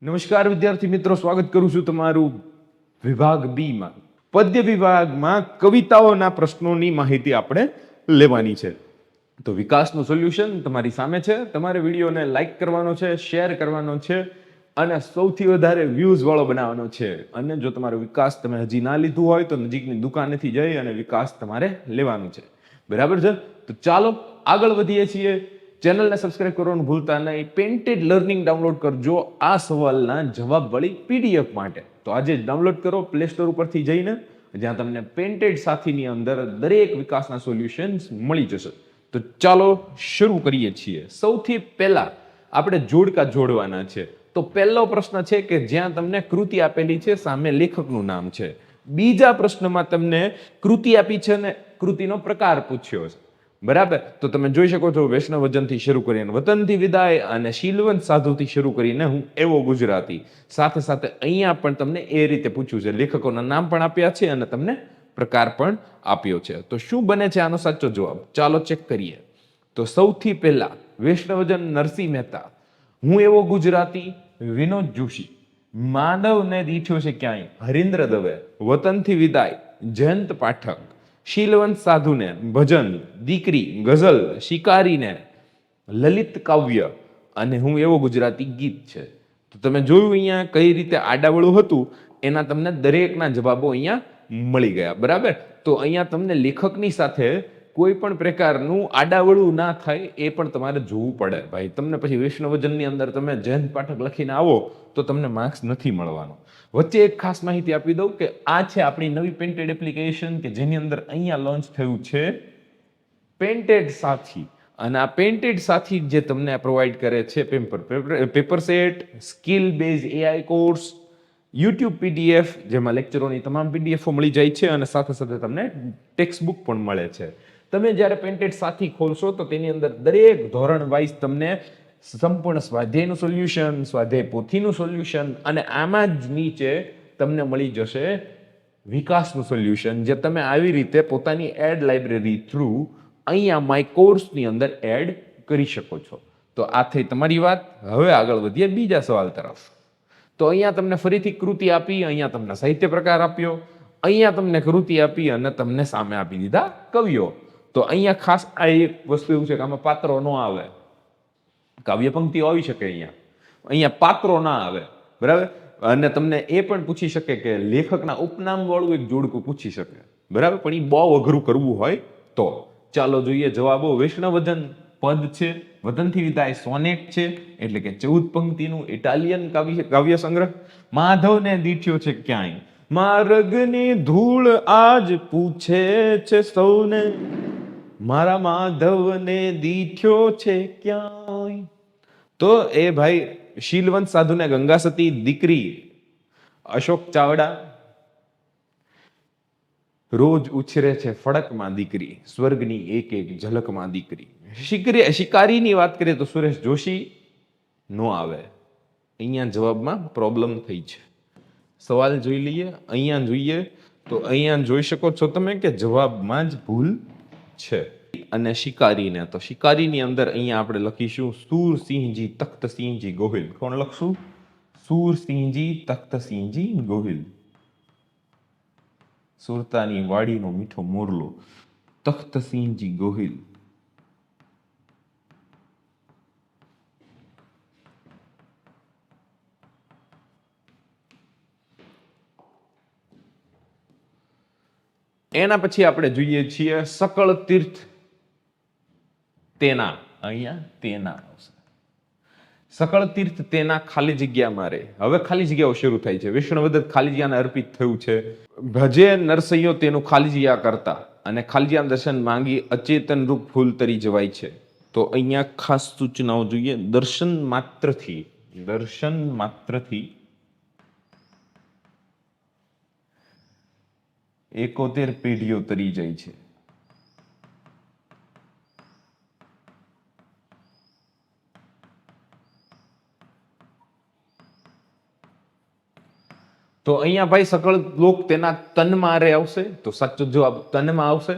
નમસ્કાર વિદ્યાર્થી મિત્રો, સ્વાગત કરું છું તમારું વિભાગ બી માં. પદ્ય વિભાગમાં કવિતાઓના પ્રશ્નોની માહિતી આપણે લેવાની છે. તો વિકાસનું સોલ્યુશન તમારી સામે છે. તમારે વિડીયોને લાઈક કરવાનો છે, શેર કરવાનો છે અને સૌથી વધારે વ્યૂઝ વાળો બનાવવાનો છે. અને જો તમારો વિકાસ તમે હજી ના લીધું હોય તો નજીકની દુકાનેથી જઈ અને વિકાસ તમારે લેવાનું છે. બરાબર છે? તો ચાલો આગળ વધીએ છીએ. ચેનલને સબસ્ક્રાઇબ કરવાનું ભૂલતા નહીં. પેન્ટેડ લર્નિંગ ડાઉનલોડ કરજો આ સવાલના જવાબ વાળી પીડીએફ માટે. તો આજે જ ડાઉનલોડ કરો પ્લે સ્ટોર ઉપરથી જઈને, જ્યાં તમને પેન્ટેડ સાથીની અંદર દરેક વિકાસના સોલ્યુશન્સ મળી જશે. તો ચાલો શરૂ કરીએ છીએ. સૌથી પહેલા આપણે જોડકા જોડવાના છે. તો પહેલો પ્રશ્ન છે કે જ્યાં તમને કૃતિ આપેલી છે, સામે લેખકનું નામ છે. બીજા પ્રશ્નમાં તમને કૃતિ આપી છે અને કૃતિનો પ્રકાર પૂછ્યો છે. બરાબર? તો તમે જોઈ શકો છો વૈષ્ણવજનથી શરૂ કરીને વતનથી વિદાય અને શીલવંત સાધુથી શરૂ કરીને હું એવો ગુજરાતી. સાથે સાથે અહીંયા પણ તમને એ રીતે પૂછ્યું છે, લેખકોના નામ પણ આપ્યા છે અને તમને પ્રકાર પણ આપ્યો છે. તો શું બને છે આનો સાચો જવાબ? ચાલો ચેક કરીએ. તો સૌથી પહેલા વૈષ્ણવજન નરસિંહ મહેતા, હું એવો ગુજરાતી વિનોદ જોશી, માનવને દીઠ્યો છે ક્યાંય હરીન્દ્ર દવે, વતનથી વિદાય જયંત પાઠક, શીલવંત સાધુને ભજન, દીકરી ગઝલ, શિકારીને લલિત કાવ્ય અને હું એવો ગુજરાતી ગીત છે. તો તમે જોયું અહીંયા કઈ રીતે આડાવળું હતું, એના તમને દરેકના જવાબો અહીંયા મળી ગયા. બરાબર? તો અહીંયા તમને લેખકની સાથે કોઈ પણ પ્રકારનું આડાવળું ના થાય એ પણ તમારે જોવું પડે ભાઈ. તમને પછી વૈષ્ણવજનની અંદર તમે જયંત પાઠક લખીને આવો તો તમને માર્ક્સ નથી મળવાનો. વચ્ચે એક ખાસ માહિતી આપી દઉં કે આ છે આપણી નવી પેન્ટેડ એપ્લિકેશન કે જેની અંદર અહીંયા લોન્ચ થયું છે પેન્ટેડ સાથી. અને આ પેન્ટેડ સાથી જે તમને પ્રોવાઈડ કરે છે paper set, skill base AI course, YouTube PDF જેમાં લેક્ચરોની તમામ પીડીએફો મળી જાય છે અને સાથે સાથે તમને ટેક્સ્ટ બુક પણ મળે છે. તમે જ્યારે પેન્ટેડ સાથી ખોલશો તો તેની અંદર દરેક ધોરણ વાઇઝ તમને સંપૂર્ણ સ્વાધ્યાયનું સોલ્યુશન, સ્વાધ્યાય પોથીનું સોલ્યુશન અને આમાં જ નીચે તમને મળી જશે વિકાસનું સોલ્યુશન, જે તમે આવી રીતે પોતાની એડ લાઇબ્રેરી થ્રુ અહીંયા માય કોર્સની અંદર એડ કરી શકો છો. તો આ થઈ તમારી વાત. હવે આગળ વધીએ બીજા સવાલ તરફ. તો અહીંયા તમને ફરીથી કૃતિ આપી, અહીંયા તમને સાહિત્ય પ્રકાર આપ્યો, અહીંયા તમને કૃતિ આપી અને તમને સામે આપી દીધા કવિઓ. તો અહીંયા ખાસ આ એક વસ્તુ એવું છે કે આમાં પાત્રો ન આવે. કાવ્ય પંક્તિઓ આવી શકે, અહીંયા પાત્રો ના આવે. બરાબર? અને તમને એ પણ પૂછી શકે કે લેખકના ઉપનામ વાળું એક જોડકું પૂછી શકે. બરાબર? પણ એ બહુ અઘરું કરવું હોય તો. ચાલો જોઈએ જવાબો. વૈષ્ણવજન પદ છે, વતનથી વિદાય સોનેટ છે એટલે કે 14 પંક્તિનું ઇટાલિયન કાવ્ય સંગ્રહ. માધવને દીઠ્યો છે ક્યાંય, માર્ગની ધૂળ આજ પૂછે છે સૌને, મારા માધવને દીઠ્યો છે ક્યાંય. તો એ ભાઈ શીલવંત સાધુને ગંગાસતી દીકરી અશોક ચાવડા, રોજ ઉછરે છે ફળકમાં દીકરી, સ્વર્ગની એક એક ઝલકમાં દીકરી. શિકારીની વાત કરીએ તો સુરેશ જોશી નો આવે. અહીંયા જવાબમાં પ્રોબ્લેમ થઈ છે. સવાલ જોઈ લઈએ. અહીંયા જોઈએ તો અહીંયા જોઈ શકો છો તમે કે જવાબમાં જ ભૂલ છે. અને શિકારીને, તો શિકારીની અંદર અહીંયા આપણે લખીશું સુરસિંહજી તખ્તસિંહજી ગોહિલ. કોણ લખશું? સુરસિંહજી તખ્તસિંહજી ગોહિલ. સુરતાની વાડીનો મીઠો મોરલો તખ્તસિંહજી ગોહિલ. એના પછી આપણે જોઈએ છીએ સકળ તીર્થ તેના. અહીંયા તેના આવશે. સકળ તીર્થ તેના ખાલી જગ્યા મારે. હવે ખાલી જગ્યાઓ શરૂ થાય છે. વૈષ્ણવદત્ત ખાલી જગ્યાને અર્પિત થયું છે. ભજે નરસૈયો તેનું ખાલી જગ્યા કરતા અને ખાલી જગ્યા દર્શન માંગી અચેતન રૂપ ફૂલ તરી જવાય છે. તો અહીંયા ખાસ સૂચનાઓ જોઈએ. દર્શન માત્રથી 71 પેઢીઓ તરી જાય છે. તો અહીંયા ભાઈ સકળ લોક તેના તનમાં રે આવશે. તો સાચો જવાબ તનમાં આવશે.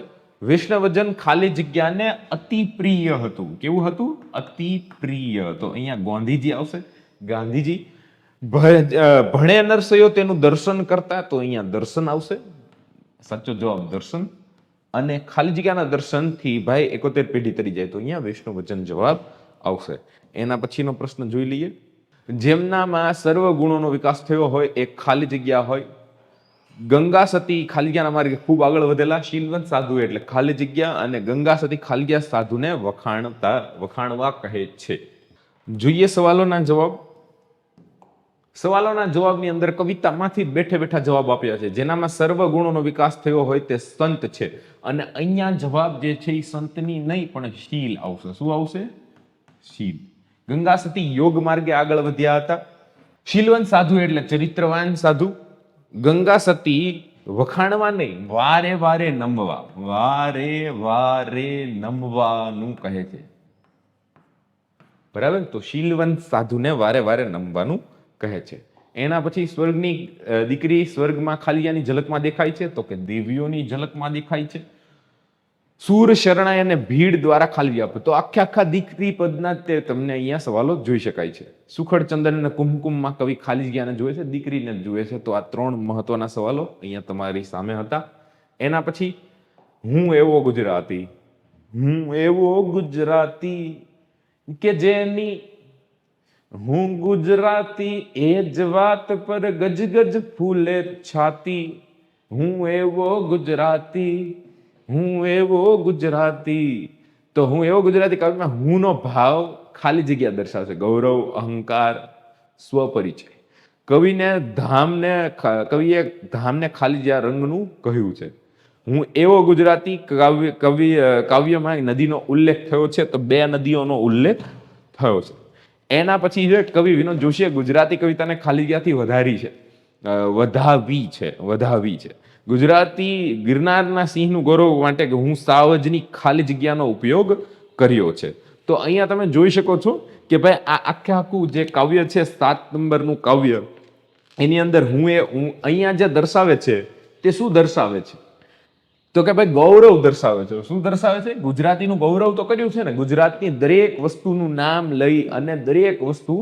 વૈષ્ણવજન ખાલી જગ્યાને અતિ પ્રિય હતું. કેવું હતું? અતિ પ્રિય. તો અહીંયા ગાંધીજી આવશે. ગાંધીજી ભણે નરસૈયો તેનું દર્શન કરતા, તો અહીંયા દર્શન આવશે, સાચો જવાબ દર્શન. અને ખાલી જગ્યાના દર્શનથી ભાઈ 71 પેઢી તરી જાય, તો અહીંયા વિષ્ણુવચન જવાબ આવશે. એના પછીનો પ્રશ્ન જોઈ લઈએ. જેમનામાં સર્વ ગુણોનો વિકાસ થયો હોય, એક ખાલી જગ્યા હોય. ગંગા સતી ખાલી જગ્યાના માર્ગે ખૂબ આગળ વધેલા. શીલવંત સાધુ એટલે ખાલી જગ્યા, અને ગંગા સતી ખાલી જગ્યા સાધુને વખાણવા કહે છે. જોઈએ સવાલોના જવાબ. સવાલોના જવાબની અંદર કવિતામાંથી બેઠે બેઠા જવાબ આપ્યા છે. જેનામાં સર્વ ગુણોનો વિકાસ થયો હોય તે સંત છે. અને અહીંયા જવાબ જે છે એ સંતની નહીં પણ શીલ આવશે. શું આવશે? શીલ. ગંગા સતી યોગ માર્ગે આગળ વધ્યા હતા. શીલવંત સાધુ એટલે ચરિત્રવાન સાધુ. ગંગા સતી વખાણવા નહીં, વારે વારે નમવા, વારે વારે નમવાનું કહે છે. બરાબર, તો શીલવંત સાધુને વારે વારે નમવાનું કહે છે. એના પછી સ્વર્ગની દીકરી સ્વર્ગમાં ખાલિયાની ઝલકમાં દેખાય છે, તો કે દેવીઓની ઝલકમાં દેખાય છે. સૂર શરણાઈ અને ભીડ દ્વારા ખાલી આપે, તો આખા દીકરી પદના તે તમને અહીંયા સવાલો જોઈ શકાય છે. સુખડ ચંદન અને કુમકુમમાં કવિ ખાલી જગ્યાને જુએ છે, દીકરીને જુએ છે. તો આ 3 મહત્વના સવાલો અહીંયા તમારી સામે હતા. એના પછી હું એવો ગુજરાતી, હું એવો ગુજરાતી કે જેની હું ગુજરાતી એ જ વાત પર ગજ ગજ ફૂલે છાતી. હું એવો ગુજરાતી, હું એવો ગુજરાતી. તો હું એવો ગુજરાતી કાવ્યમાં હું નો ભાવ ખાલી જગ્યા દર્શાવશે. ગૌરવ, અહંકાર, સ્વપરિચય. કવિએ ધામને ખાલી જગ્યા રંગનું કહ્યું છે. હું એવો ગુજરાતી કાવ્યમાં નદીનો ઉલ્લેખ થયો છે, તો 2 નદીઓનો ઉલ્લેખ થયો છે. એના પછી છે કવિ વિનોદ જોશીએ ગુજરાતી કવિતાને ખાલી જગ્યાથી વધાવી છે. ગુજરાતી ગિરનારના સિંહનું ગૌરવ માટે હું સાવજની ખાલી જગ્યાનો ઉપયોગ કર્યો છે. તો અહીંયા તમે જોઈ શકો છો કે ભાઈ આ આખું જે કાવ્ય છે 7 નંબરનું કાવ્ય, એની અંદર હું અહીંયા જે દર્શાવે છે તે શું દર્શાવે છે? તો કે ભાઈ ગૌરવ દર્શાવે છે. શું દર્શાવે છે? ગુજરાતીનું ગૌરવ તો કર્યું છે ને. ગુજરાતની દરેક વસ્તુનું નામ લઈ અને દરેક વસ્તુ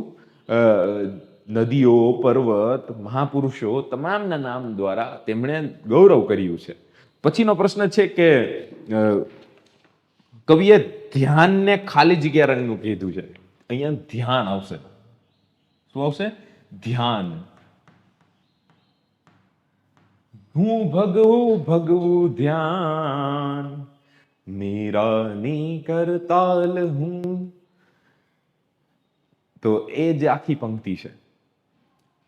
નદીઓ, પર્વત, મહાપુરુષો તમામના નામ દ્વારા તેમણે ગૌરવ કર્યું છે. પછીનો પ્રશ્ન છે કે કવિએ ધ્યાનને ખાલી જગ્યા રંગનું કીધું છે. અહીંયા ધ્યાન આવશે. શું આવશે? ધ્યાન. હું ભગવું ધ્યાન, મીરાની કરતાલ હું. તો એ જે આખી પંક્તિ છે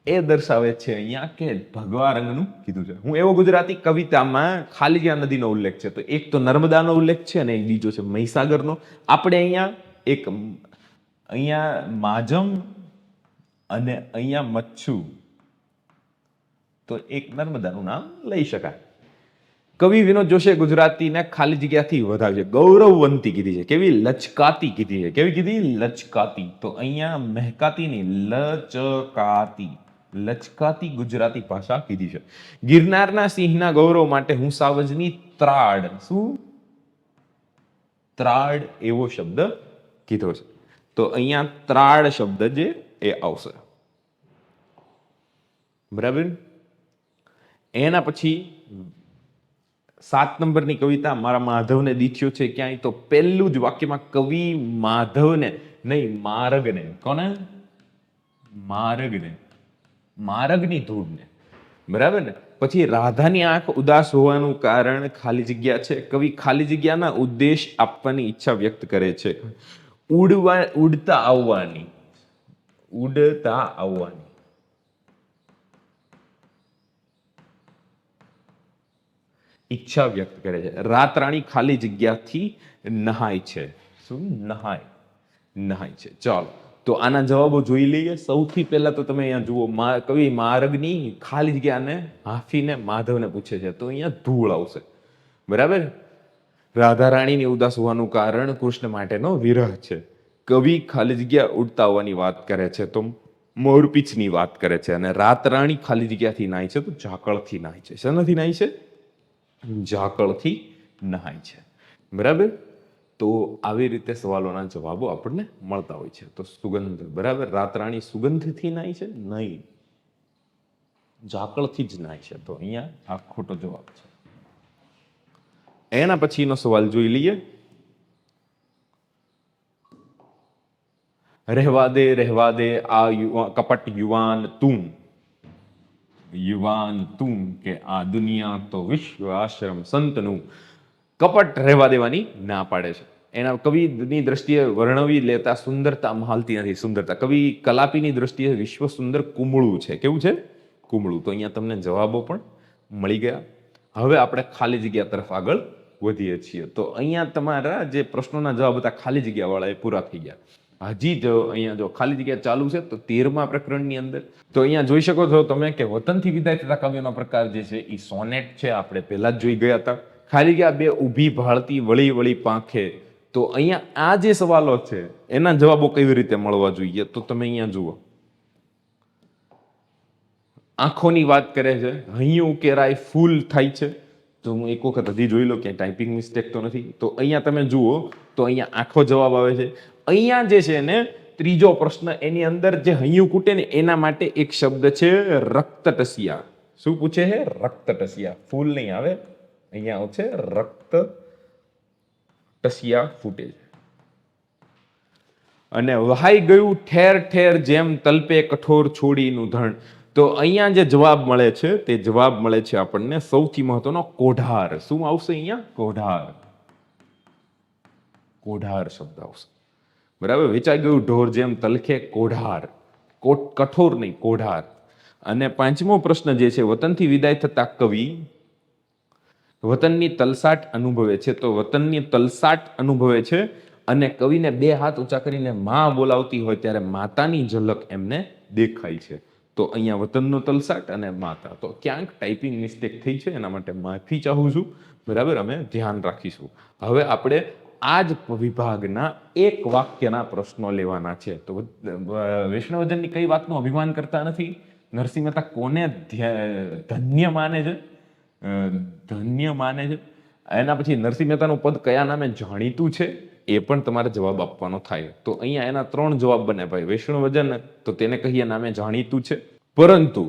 એ દર્શાવે છે અહીંયા કે ભગવા રંગનું કીધું છે. હું એવો ગુજરાતી કવિતામાં ખાલી જગ્યા નદીનો ઉલ્લેખ છે. તો એક તો નર્મદાનો ઉલ્લેખ છે અને એક બીજો છે મહીસાગરનો. આપણે અહીંયા માજમ અને અહીંયા મચ્છુ, તો એક નર્મદાનું નામ લઈ શકાય. કવિ વિનોદ જોશીએ ગુજરાતીને ખાલી જગ્યાથી વધાવી છે. ગૌરવવંતી કીધી છે. કેવી? લચકાતી કીધી છે. કેવી કીધી? લચકાતી. તો અહીંયા મહેકાતી નહીં, લચકાતી. લચકાતી ગુજરાતી ભાષા કીધી છે. ગિરનારના સિંહના ગૌરવ માટે હું સાવજની ત્રાડ. શું? ત્રાડ એવો શબ્દ કીધો છે. તો અહીંયા ત્રાડ શબ્દ જે એ આવશે. બરાબર. એના પછી 7 નંબરની કવિતા મારા માધવને દીઠ્યો છે ક્યાંય. તો પહેલું જ વાક્યમાં કવિ માધવને નહીં, મારગને. કોને? મારગને, મારગની ધૂળને. બરાબર ને. પછી રાધાની આંખ ઉદાસ હોવાનું કારણ ખાલી જગ્યા છે. કવિ ખાલી જગ્યાના ઉદ્દેશ આપવાની ઈચ્છા વ્યક્ત કરે છે. ઉડતા આવવાની ઈચ્છા વ્યક્ત કરે છે. રાતરાણી ખાલી જગ્યાથી નહાય છે. શું? નહાય છે. ચાલો, તો આના જવાબો જોઈ લઈએ. સૌથી પહેલા તો તમે અહીંયા જુઓ, કવિ માર્ગની ખાલી જગ્યાને હાંફીને માધવને પૂછે છે, તો અહીંયા ધૂળ આવશે. બરાબર. રાધા રાણીની ઉદાસ હોવાનું કારણ કૃષ્ણ માટેનો વિરહ છે. કવિ ખાલી જગ્યા ઉડતા હોવાની વાત કરે છે, તો મોરપીંછની વાત કરે છે. અને રાતરાણી ખાલી જગ્યાથી નાય છે, તો ઝાકળથી નાય છે. શેનાથી નાય છે? ઝાકળથી નહાય છે. બરાબર. તો આવી રીતે સવાલોના જવાબો આપણને મળતા હોય છે. તો સુગંધ, બરાબર. રાતરાણી સુગંધથી નાય છે? નહીં, ઝાકળથી જ નાય છે. તો અહીંયા આ ખોટો જવાબ છે. એના પછીનો સવાલ જોઈ લઈએ. રહેવા દે આ કપટ યુવાન તું કે આ દુનિયા તો વિશ્વ આશ્રમ સંતનું. કપટ રહેવા દેવાની ના પાડે છે. એના કવિની દ્રષ્ટિએ વર્ણવી લેતા સુંદરતા હાલતી નથી. સુંદરતા કવિ કલાપીની દ્રષ્ટિએ વિશ્વ સુંદર કુમળું છે. કેવું છે? કુમળું. તો અહીંયા તમને જવાબો પણ મળી ગયા. હવે આપણે ખાલી જગ્યા તરફ આગળ વધીએ છીએ. તો અહીંયા તમારા જે પ્રશ્નોના જવાબ હતા ખાલી જગ્યા વાળા એ પૂરા થઈ ગયા. હજી જો અહીંયા જો ખાલી જગ્યા ચાલુ છે તો 13મા પ્રકરણની અંદર તો અહીંયા જોઈ શકો છો તમે કે વતનથી વિદાય થતા કાવ્યોનો પ્રકાર જે છે એ સોનેટ છે. આપણે પહેલા જ જોઈ ગયા હતા. ખાલી જગ્યા બે ઊભી ભાળતી વળી વળી પાંખે. તો અહીંયા આ જે સવાલો છે એના જવાબો કેવી રીતે મળવા જોઈએ તો તમે અહીંયા જુઓ. આંખોની વાત કરે છે, હૈયું કેરાય ફૂલ થાય છે. તો હું એક વખત હજી જોઈ લો કે ટાઈપિંગ મિસ્ટેક તો નથી. તો અહીંયા તમે જુઓ તો અહીંયા આંખો જવાબ આવે છે. અહીંયા જે છે ને ત્રીજો પ્રશ્ન એની અંદર જે હૈયું કૂટે ને એના માટે એક શબ્દ છે રક્તટસિયા. શું પૂછે છે? રક્તટસિયા. ફૂલ નહીં આવે, અહીંયા આવશે રક્તટસિયા ફૂટે છે. અને વહાઈ ગયું ઠેર ઠેર જેમ તલપે કઠોર છોડીનું ધણ. તો અહીંયા જે જવાબ મળે છે તે જવાબ મળે છે આપણને સૌથી મહત્વનો કોઢાર. શું આવશે અહીંયા? કોઢાર. કોઢાર શબ્દ આવશે. બરાબર. વેચાઈ ગયું ઢોર જેમ તલખે કોઢાર. કઠોર નહીં, કોઢાર. અને પાંચમો પ્રશ્ન જે છે વતનથી વિદાય થતા કવિ વતનની તલસાટ અનુભવે છે. તો વતનની તલસાટ અનુભવે છે અને કવિને બે હાથ ઊંચા કરીને માં બોલાવતી હોય ત્યારે માતાની ઝલક એમને દેખાય છે. તો અહીંયા વતનનો તલસાટ અને માતા. તો ક્યાંક ટાઈપિંગ મિસ્ટેક થઈ છે, એના માટે માફી ચાહું છું. બરાબર, અમે ધ્યાન રાખીશું. હવે આપણે આ જ વિભાગના એક વાક્યના પ્રશ્નો લેવાના છે. તો વૈષ્ણવજનની કઈ વાતનું અભિમાન કરતા નથી? નરસિંહ મહેતા કોને ધન્ય માને છે? ધન્ય માને છે. એના પછી નરસિંહ મહેતાનું પદ કયા નામે જાણીતું છે એ પણ તમારે જવાબ આપવાનો થાય. તો અહીંયા એના 3 જવાબ બને ભાઈ. વૈષ્ણવજન તો તેને કહીએ નામે જાણીતું છે, પરંતુ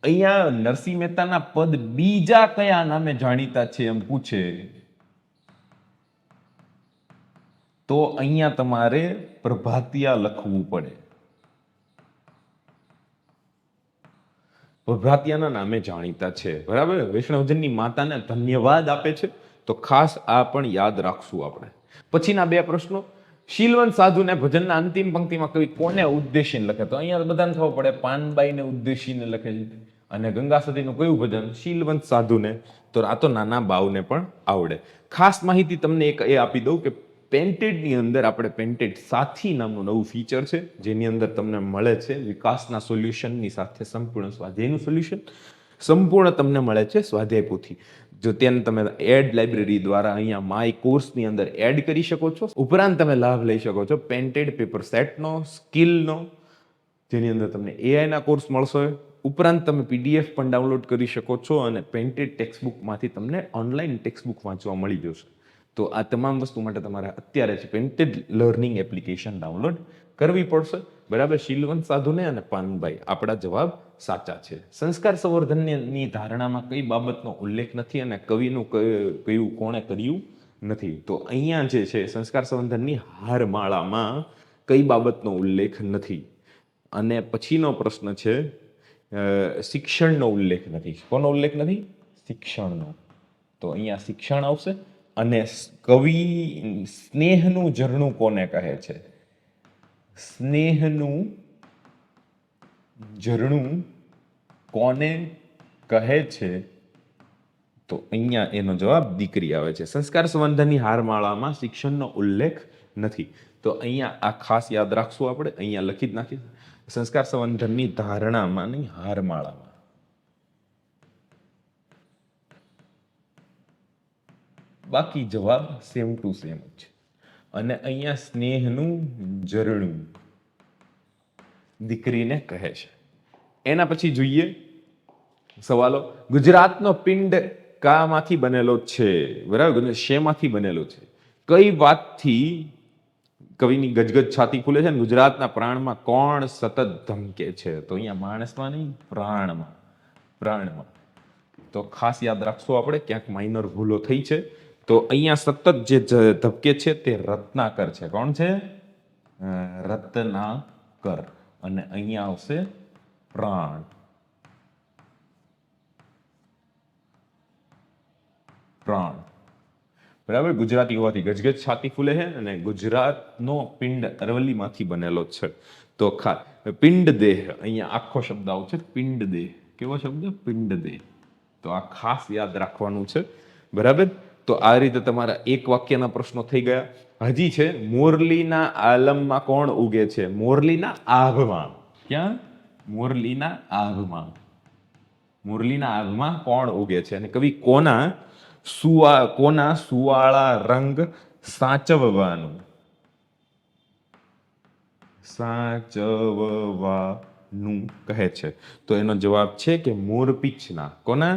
અહીંયા નરસિંહ મહેતાના પદ બીજા કયા નામે જાણીતા છે એમ પૂછે તો અહીંયા તમારે પ્રભાતિયા લખવું પડે. પ્રભાતિયાના નામે જાણીતા છે. બરાબર. વૈષ્ણવજનની માતાને ધન્યવાદ આપે છે. તો ખાસ આ પણ યાદ રાખશું આપણે. પછીના 2 પ્રશ્નો. શીલવંત સાધુને ભજનના અંતિમ પંક્તિમાં કવિ કોને ઉદ્દેશીને લખે? તો અહીંયા બધાને ખબર પડે પાનબાઈને ઉદ્દેશીને લખે છે. અને ગંગા સતીનું કયું ભજન? શીલવંત સાધુને. તો આ તો નાના બાવને પણ આવડે. ખાસ માહિતી તમને એક એ આપી દઉં કે પેન્ટેડની અંદર આપણે પેન્ટેડ સાથી નામનું નવું ફીચર છે જેની અંદર તમને મળે છે વિકાસના સોલ્યુશનની સાથે સંપૂર્ણ સ્વાધ્યાયનું સોલ્યુશન સંપૂર્ણ તમને મળે છે સ્વાધ્યાય પોથી. જો તેને તમે એડ લાઇબ્રેરી દ્વારા અહીંયા માય કોર્સની અંદર એડ કરી શકો છો. ઉપરાંત તમે લાભ લઈ શકો છો પેન્ટેડ પેપર સેટનો, સ્કિલનો, જેની અંદર તમને એઆઈના કોર્સ મળશે. ઉપરાંત તમે પીડીએફ પણ ડાઉનલોડ કરી શકો છો અને પેન્ટેડ ટેક્સ્ટબુકમાંથી તમને ઓનલાઈન ટેક્સ્ટબુક વાંચવા મળી જશે. તો આ તમામ વસ્તુ માટે તમારે અત્યારે જ પેન્ટેડ લર્નિંગ એપ્લિકેશન ડાઉનલોડ કરવી પડશે. બરાબર. શીલવંત સાધુને અને પાનભાઈ આપણા જવાબ સાચા છે. સંસ્કાર સંવર્ધનની ધારણામાં કઈ બાબતનો ઉલ્લેખ નથી અને કવિનું કયું કોણે કર્યું નથી. તો અહીંયા જે છે સંસ્કાર સંવર્ધનની હારમાળામાં કઈ બાબતનો ઉલ્લેખ નથી. અને પછીનો પ્રશ્ન છે શિક્ષણનો ઉલ્લેખ નથી. કોનો ઉલ્લેખ નથી? શિક્ષણનો. તો અહીંયા શિક્ષણ આવશે. અને કવિ સ્નેહનું ઝરણું કોને કહે છે? સ્નેહનું ઝરણું કોને કહે છે? તો અહીંયા એનો જવાબ દીકરી આવે છે. સંસ્કાર સંવર્ધનની હારમાળામાં શિક્ષણનો ઉલ્લેખ નથી. તો અહીંયા આ ખાસ યાદ રાખશું આપણે. અહીંયા લખી જ નાખીએ સંસ્કાર સંવર્ધનની ધારણામાં નહીં, હારમાળામાં. બાકી જવાબ સેમ ટુ સેમ જ છે. અને અહીંયા સ્નેહનું ઝરણું દીકરીને કહે છે. એના પછી જોઈએ સવાલો. ગુજરાતનો પિંડ કામાંથી બનેલો છે? બરાબર. શેમાંથી બનેલો છે? કઈ વાતથી કવિની ગજગજ છાતી ફૂલે છે? ગુજરાતના પ્રાણમાં કોણ સતત ધમકે છે? તો અહીંયા માણસમાં નહીં, પ્રાણમાં. તો ખાસ યાદ રાખશો, આપણે ક્યાંક માઇનર ભૂલો થઈ છે. તો અહીંયા સતત જે ધબકે છે તે રત્નાકર છે. કોણ છે? રત્નાકર. અને અહીંયા આવશે પ્રાણ. બરાબર. ગુજરાતી હોવાથી ગજગજ છાતી ફૂલે છે, અને ગુજરાતનો પિંડ અરવલ્લીમાંથી બનેલો છે. તો પિંડ દેહ, અહીંયા આખો શબ્દ આવશે પિંડ દેહ. કેવો શબ્દ? પિંડ દેહ. તો આ ખાસ યાદ રાખવાનું છે. બરાબર. તો આ રીતે તમારા એક વાક્યના પ્રશ્નો થઈ ગયા. હજી છે, મોરલીના આલમમાં કોણ ઉગે છે? મોરલીના આભમાં. ક્યાં? મોરલીના આભમાં. મોરલીના આભમાં કોણ ઉગે છે? અને કવિ કોના સુવાળા રંગ સાચવવાનું કહે છે? તો એનો જવાબ છે કે મોરપીંછના. કોના?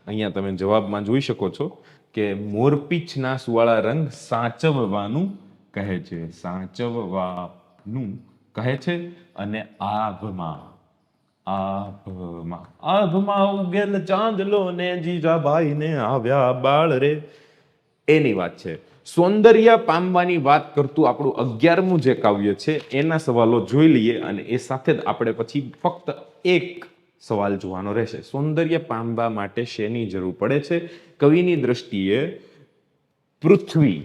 અહીંયા તમે જવાબમાં જોઈ શકો છો કે મોરપીંછના સુવાળા રંગ સાચવવાનું કહે છે. સાચવવાનું કહે છે. અને આભમાં ઉગેલ ચાંદલો ને જીજાબાઈ ને આવ્યા બાળ રે, એની વાત છે. સૌંદર્ય પામવાની વાત કરતું આપણું 11મું જે કાવ્ય છે એના સવાલો જોઈ લઈએ, અને એ સાથે જ આપણે પછી ફક્ત એક સવાલ જોવાનો રહેશે. સૌંદર્ય પામવા માટે શેની જરૂર પડે છે? કવિની દ્રષ્ટિએ પૃથ્વી,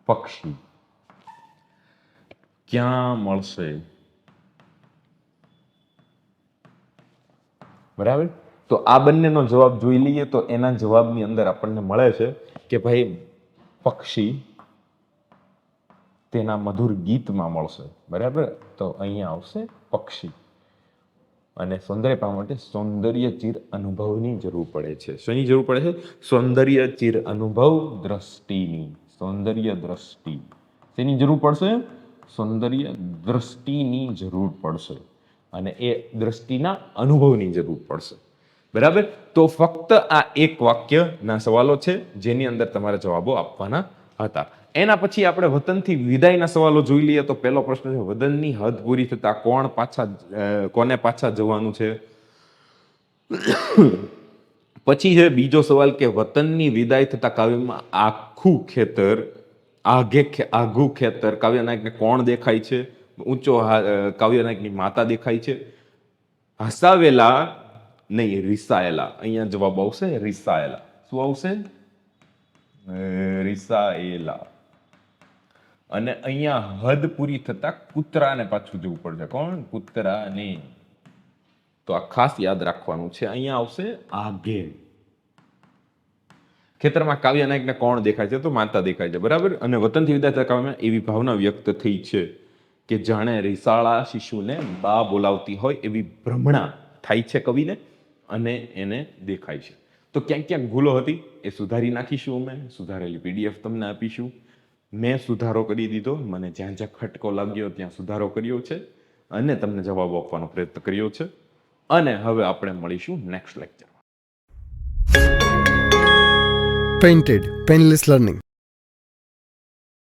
પક્ષી ક્યાં મળશે? બરાબર. તો આ બંનેનો જવાબ જોઈ લઈએ. તો એના જવાબની અંદર આપણને મળે છે કે ભાઈ પક્ષી તેના મધુર ગીતમાં મળશે. બરાબર. તો અહીંયા આવશે પક્ષી. અને સૌંદર્ય પામવા માટે સૌંદર્ય ચિર અનુભવની જરૂર પડે છે. શેની જરૂર પડે છે? સૌંદર્ય ચિર અનુભવ દ્રષ્ટિની. સૌંદર્ય દ્રષ્ટિ. શેની જરૂર પડશે? સૌંદર્ય દ્રષ્ટિની જરૂર પડશે. અને એ દ્રષ્ટિના અનુભવની જરૂર પડશે. બરાબર. તો ફક્ત આ એક વાક્યના સવાલો છે જેની અંદર તમારે જવાબો આપવાના હતા. એના પછી આપણે વતનથી વિદાયના સવાલો જોઈ લઈએ. તો પહેલો પ્રશ્ન છે, વતનની હદ પૂરી થતા કોને પાછા જવાનું છે? પછી છે બીજો સવાલ કે વતનની વિદાય થતા કાવ્યમાં આઘું ખેતર કાવ્યનાયકને કોણ દેખાય છે? ઊંચો કાવ્યનાયકની માતા દેખાય છે. હસાવેલા નહીં, રિસાયેલા. અહીંયા જવાબ આવશે રિસાયેલા. શું આવશે? રિસાયેલા. અને અહીંયા હદ પૂરી થતા કૂતરાને પાછું જવું પડશે. કોણ? કૂતરાને. તો આ ખાસ યાદ રાખવાનું છે. અહીંયા આવશે આઘે. ખેતરમાં કાવ્યનાયકને કોણ દેખાય છે? તો માતા દેખાય છે. બરાબર. અને વતનથી વિદાય થતા કાવ્યમાં એવી ભાવના વ્યક્ત થઈ છે કે જાણે રિસાળા શિશુને બા બોલાવતી હોય એવી ભ્રમણા થાય છે કવિને, અને એને દેખાય છે. તો ક્યાંક ક્યાંક ભૂલો હતી એ સુધારી નાખીશું. અમે સુધારેલી PDF તમને આપીશું. મેં સુધારો કરી દીધો. મને જ્યાં જ્યાં ખટકો લાગ્યો ત્યાં સુધારો કર્યો છે, અને તમને જવાબ આપવાનો પ્રયત્ન કર્યો છે. અને હવે આપણે મળીશું નેક્સ્ટ લેક્ચરમાં. Painted Painless Learning.